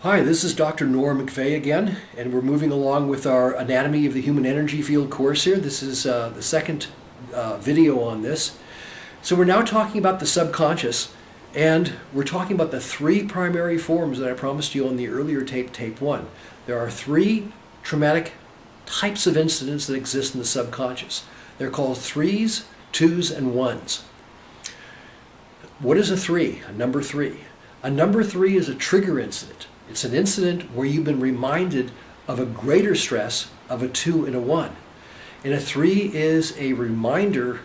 Hi, this is Dr. Norm McVeigh again, and we're moving along with our Anatomy of the Human Energy Field course here. This is the second video on this. So we're now talking about the subconscious, and we're talking about the three primary forms that I promised you on the earlier tape 1. There are three traumatic types of incidents that exist in the subconscious. They're called 3s, 2s, and 1s. What is a 3? A number 3. A number 3 is a trigger incident. It's an incident where you've been reminded of a greater stress of a 2 and a 1. And a 3 is a reminder,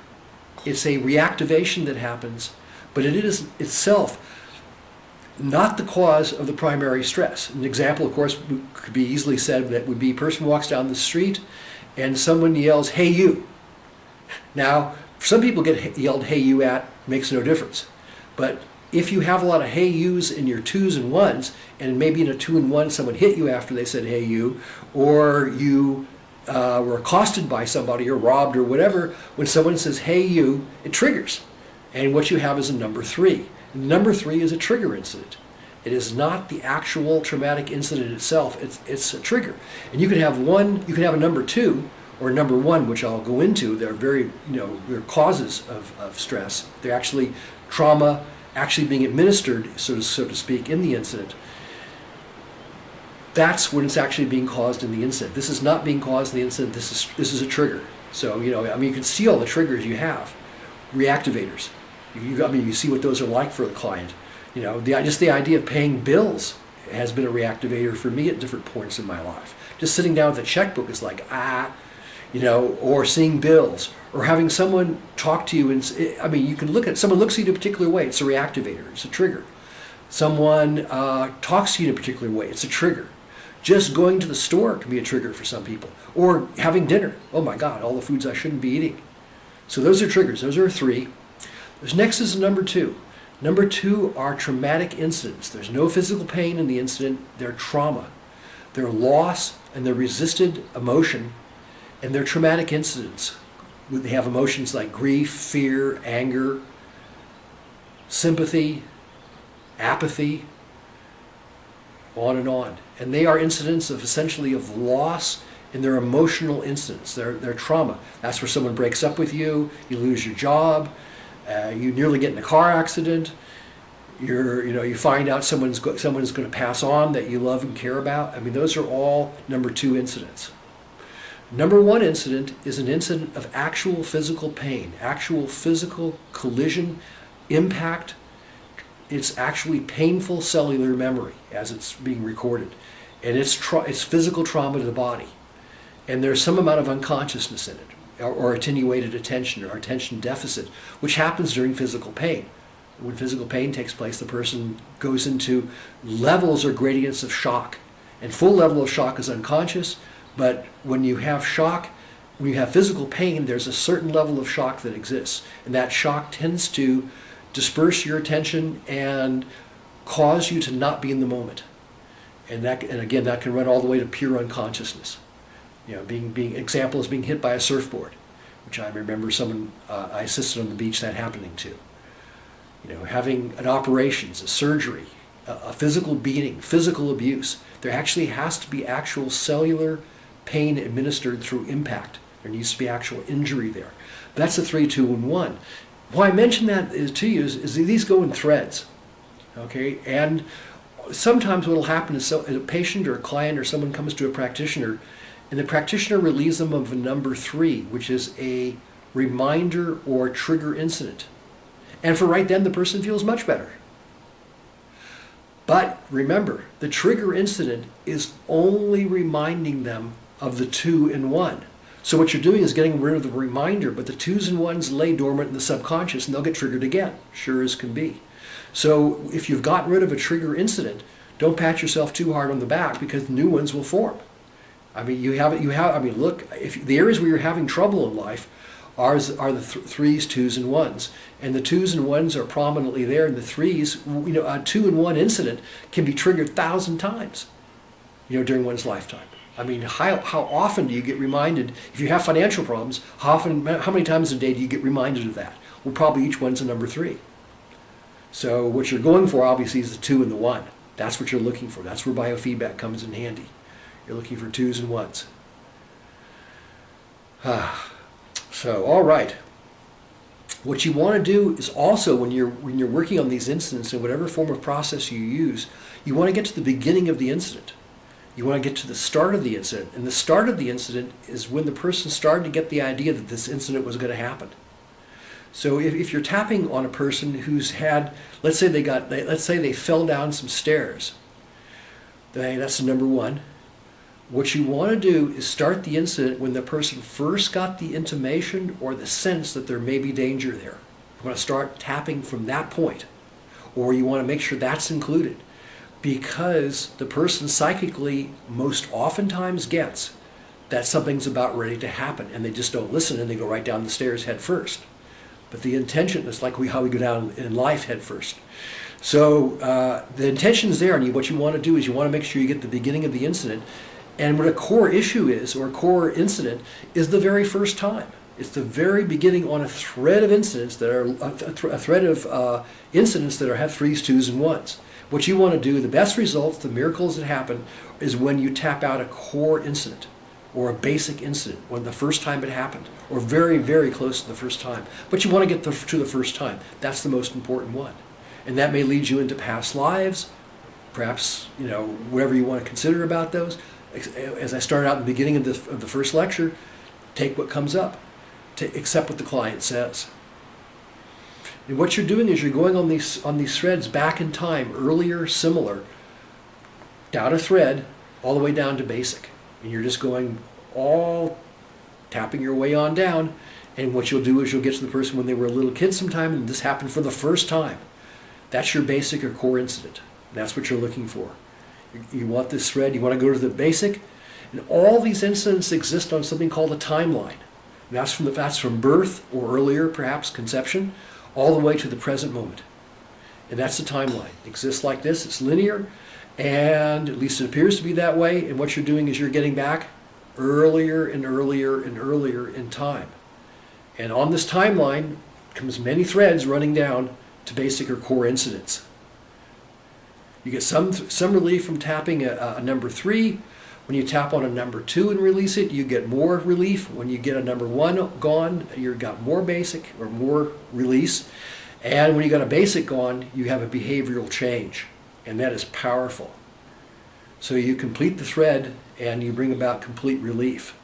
it's a reactivation that happens, but it is itself not the cause of the primary stress. An example, of course, could be easily said that would be a person walks down the street and someone yells, "Hey you." Now, some people get yelled "Hey you" at, makes no difference. But if you have a lot of "hey yous" in your 2s and 1s, and maybe in a 2 and 1 someone hit you after they said "hey you," or you were accosted by somebody or robbed or whatever, when someone says "hey you," it triggers. And what you have is a number 3. Number 3 is a trigger incident. It is not the actual traumatic incident itself, it's a trigger. And you can have a number 2 or number 1, which I'll go into. They're very, they're causes of stress. They're actually trauma actually being administered, so to speak, in the incident. That's when it's actually being caused in the incident. This is not being caused in the incident. This is a trigger. So you can see all the triggers you have. Reactivators. You see what those are like for the client. Just the idea of paying bills has been a reactivator for me at different points in my life. Just sitting down with a checkbook is like or seeing bills, or having someone talk to you, and you can look at someone looks at you in a particular way, it's a reactivator, it's a trigger. Someone talks to you in a particular way, it's a trigger. Just going to the store can be a trigger for some people, or having dinner. Oh my God, all the foods I shouldn't be eating. So those are triggers. Those are 3. Next is number 2. Number 2 are traumatic incidents. There's no physical pain in the incident. They're trauma. They're loss and they're resisted emotion. And they're traumatic incidents. They have emotions like grief, fear, anger, sympathy, apathy, on and on. And they are incidents of essentially of loss, and they're emotional incidents. They're trauma. That's where someone breaks up with you, you lose your job, you nearly get in a car accident, you find out someone's going to pass on that you love and care about. Those are all number 2 incidents. Number 1 incident is an incident of actual physical pain, actual physical collision, impact. It's actually painful cellular memory as it's being recorded. And it's physical trauma to the body. And there's some amount of unconsciousness in it, or attenuated attention or attention deficit, which happens during physical pain. When physical pain takes place, the person goes into levels or gradients of shock. And full level of shock is unconscious. But when you have shock, when you have physical pain, there's a certain level of shock that exists. And that shock tends to disperse your attention and cause you to not be in the moment. And again, that can run all the way to pure unconsciousness. Example is being hit by a surfboard, which I remember someone I assisted on the beach that happening to. Having an operations, a surgery, a physical beating, physical abuse. There actually has to be actual cellular pain administered through impact. There needs to be actual injury there. That's a 3, 2, and 1. Why I mention that to you is these go in threads. Okay? And sometimes what will happen is a patient or a client or someone comes to a practitioner, and the practitioner relieves them of a number 3, which is a reminder or trigger incident. And for right then, the person feels much better. But remember, the trigger incident is only reminding them of the 2 and 1. So what you're doing is getting rid of the reminder, but the 2s and 1s lay dormant in the subconscious and they'll get triggered again, sure as can be. So if you've gotten rid of a trigger incident, don't pat yourself too hard on the back, because new ones will form. Look, if the areas where you're having trouble in life are the 3s, 2s, and 1s. And the 2s and 1s are prominently there, and the 3s, a 2 and 1 incident can be triggered 1,000 times, during one's lifetime. How often do you get reminded, if you have financial problems, how many times a day do you get reminded of that? Well, probably each one's a number 3. So what you're going for, obviously, is the 2 and the 1. That's what you're looking for. That's where biofeedback comes in handy. You're looking for 2s and 1s. So, all right. What you want to do is also, when you're working on these incidents in whatever form of process you use, you want to get to the beginning of the incident. You want to get to the start of the incident. And the start of the incident is when the person started to get the idea that this incident was going to happen. So if you're tapping on a person who's had, let's say they fell down some stairs, that's number 1. What you want to do is start the incident when the person first got the intimation or the sense that there may be danger there. You want to start tapping from that point, or you want to make sure that's included, because the person psychically most oftentimes gets that something's about ready to happen, and they just don't listen and they go right down the stairs head first. But the intention is like how we go down in life head first. So the intention's there, and what you want to do is you want to make sure you get the beginning of the incident. And what a core issue is, or a core incident, is the very first time. It's the very beginning on a thread of incidents that are a thread of incidents that have 3s, 2s, and 1s. What you want to do, the best results, the miracles that happen, is when you tap out a core incident or a basic incident, when the first time it happened, or very, very close to the first time. But you want to get to the first time. That's the most important one. And that may lead you into past lives, perhaps, whatever you want to consider about those. As I started out in the beginning of the first lecture, take what comes up, to accept what the client says. And what you're doing is you're going on these threads back in time, earlier, similar, down a thread, all the way down to basic. And you're just going all tapping your way on down. And what you'll do is you'll get to the person when they were a little kid sometime, and this happened for the first time. That's your basic or core incident. That's what you're looking for. You want this thread, you want to go to the basic, and all these incidents exist on something called a timeline. And that's from birth or earlier, perhaps conception, all the way to the present moment. And that's the timeline. It exists like this. It's linear, and at least it appears to be that way. And what you're doing is you're getting back earlier and earlier and earlier in time. And on this timeline comes many threads running down to basic or core incidents. You get some relief from tapping a number 3. When you tap on a number 2 and release it, you get more relief. When you get a number 1 gone, you've got more basic or more release. And when you got a basic gone, you have a behavioral change. And that is powerful. So you complete the thread and you bring about complete relief.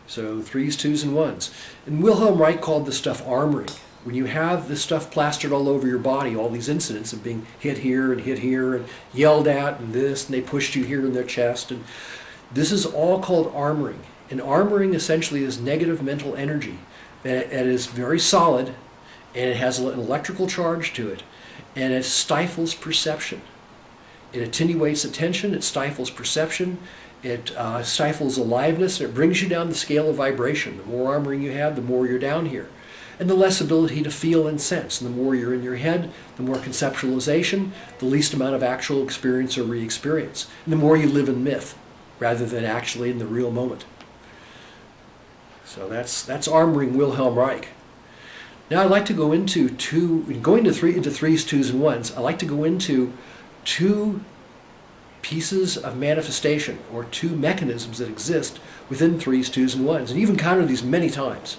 So 3s, 2s, and 1s. And Wilhelm Reich called this stuff armory. When you have this stuff plastered all over your body, all these incidents of being hit here and yelled at and this, and they pushed you here in their chest, and this is all called armoring. And armoring essentially is negative mental energy that is very solid, and it has an electrical charge to it, and it stifles perception. It attenuates attention, it stifles perception, it stifles aliveness, and it brings you down the scale of vibration. The more armoring you have, the more you're down here. And the less ability to feel and sense. And the more you're in your head, the more conceptualization, the least amount of actual experience or re-experience. And the more you live in myth, rather than actually in the real moment. So that's armoring Wilhelm Reich. Now I'd like to go into into 3s, 2s, and 1s, I'd like to go into 2 pieces of manifestation, or 2 mechanisms that exist within 3s, 2s, and 1s. And you've encountered these many times.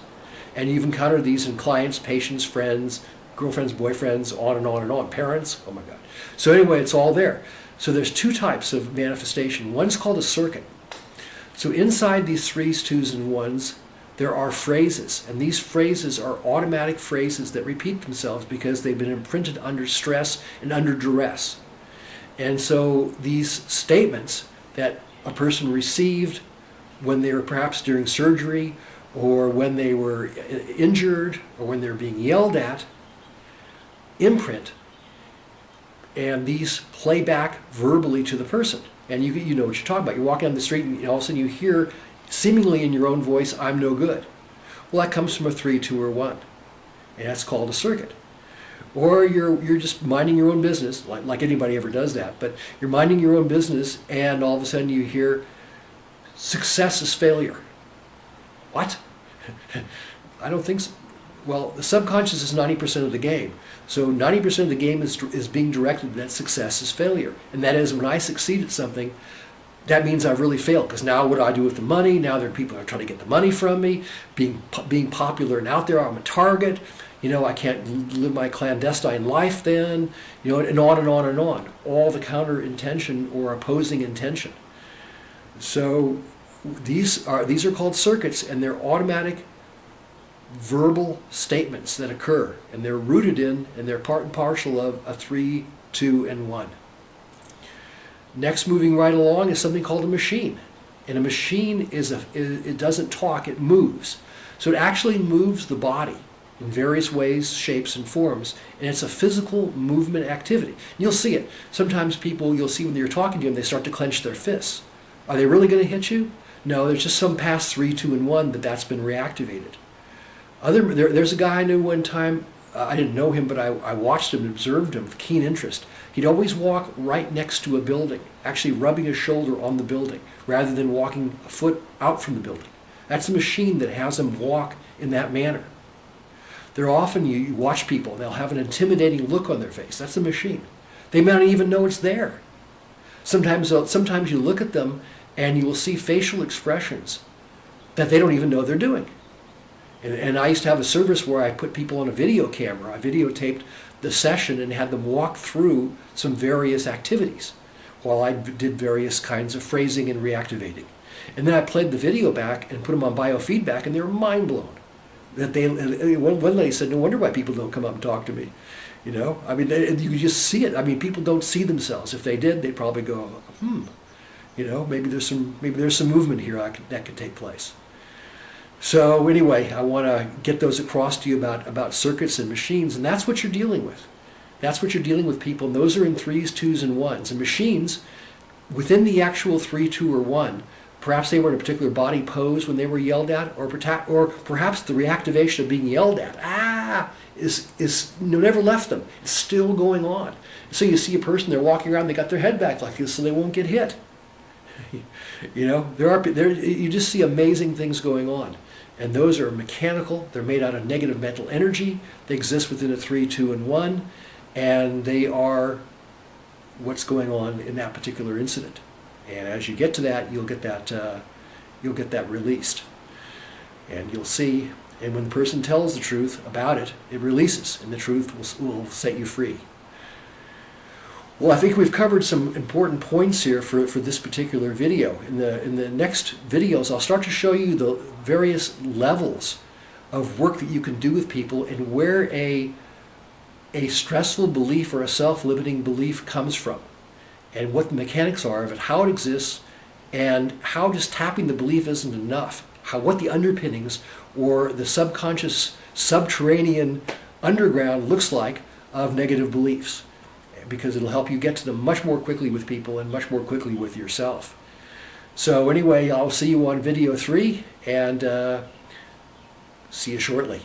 And you've encountered these in clients, patients, friends, girlfriends, boyfriends, on and on and on, parents, oh my God. So anyway, it's all there. So there's 2 types of manifestation. One's called a circuit. So inside these 3s, 2s, and 1s, there are phrases. And these phrases are automatic phrases that repeat themselves because they've been imprinted under stress and under duress. And so these statements that a person received when they were perhaps during surgery, or when they were injured, or when they're being yelled at, imprint, and these play back verbally to the person. And you know what you're talking about. You're walking down the street and all of a sudden you hear, seemingly in your own voice, "I'm no good." Well, that comes from a 3, 2, or 1. And that's called a circuit. Or you're just minding your own business, like anybody ever does that, but you're minding your own business and all of a sudden you hear, "Success is failure." What? I don't think so. Well, the subconscious is 90% of the game. So 90% of the game is being directed that success is failure. And that is, when I succeed at something, that means I've really failed, because now what do I do with the money? Now there are people that are trying to get the money from me. Being popular and out there, I'm a target. I can't live my clandestine life then, and on and on and on. All the counter intention or opposing intention. So these are called circuits, and they're automatic verbal statements that occur, and they're rooted in, and they're part and parcel of a 3, 2, and 1. Next, moving right along, is something called a machine. And a machine it doesn't talk, it moves. So it actually moves the body in various ways, shapes, and forms, and it's a physical movement activity. You'll see it. Sometimes you'll see when you're talking to them, they start to clench their fists. Are they really going to hit you? No, there's just some past 3, 2, and 1 that's been reactivated. There's a guy I knew one time. I didn't know him, but I watched him and observed him with keen interest. He'd always walk right next to a building, actually rubbing his shoulder on the building, rather than walking a foot out from the building. That's a machine that has him walk in that manner. They're often, you watch people, they'll have an intimidating look on their face. That's a machine. They may not even know it's there. Sometimes you look at them and you will see facial expressions that they don't even know they're doing. And I used to have a service where I put people on a video camera. I videotaped the session and had them walk through some various activities while I did various kinds of phrasing and reactivating. And then I played the video back and put them on biofeedback, and they were mind blown. One lady said, "No wonder why people don't come up and talk to me." You just see it. People don't see themselves. If they did, they'd probably go, maybe there's some movement here that could take place. So anyway, I want to get those across to you about circuits and machines, and that's what you're dealing with. That's what you're dealing with, people, and those are in 3s, 2s, and 1s. And machines, within the actual 3, 2, or 1, perhaps they were in a particular body pose when they were yelled at, or perhaps the reactivation of being yelled at is never left them. It's still going on. So you see a person, they're walking around, they got their head back like this so they won't get hit. You just see amazing things going on. And those are mechanical. They're made out of negative mental energy. They exist within a 3, 2, and 1, and they are what's going on in that particular incident. And as you get to that, you'll get that released, and you'll see. And when the person tells the truth about it, it releases, and the truth will set you free. Well, I think we've covered some important points here for this particular video. In the next videos, I'll start to show you the various levels of work that you can do with people, and where a stressful belief or a self-limiting belief comes from, and what the mechanics are of it, how it exists, and how just tapping the belief isn't enough. What the underpinnings or the subconscious, subterranean underground looks like of negative beliefs, because it'll help you get to them much more quickly with people and much more quickly with yourself. So anyway, I'll see you on video 3, and see you shortly.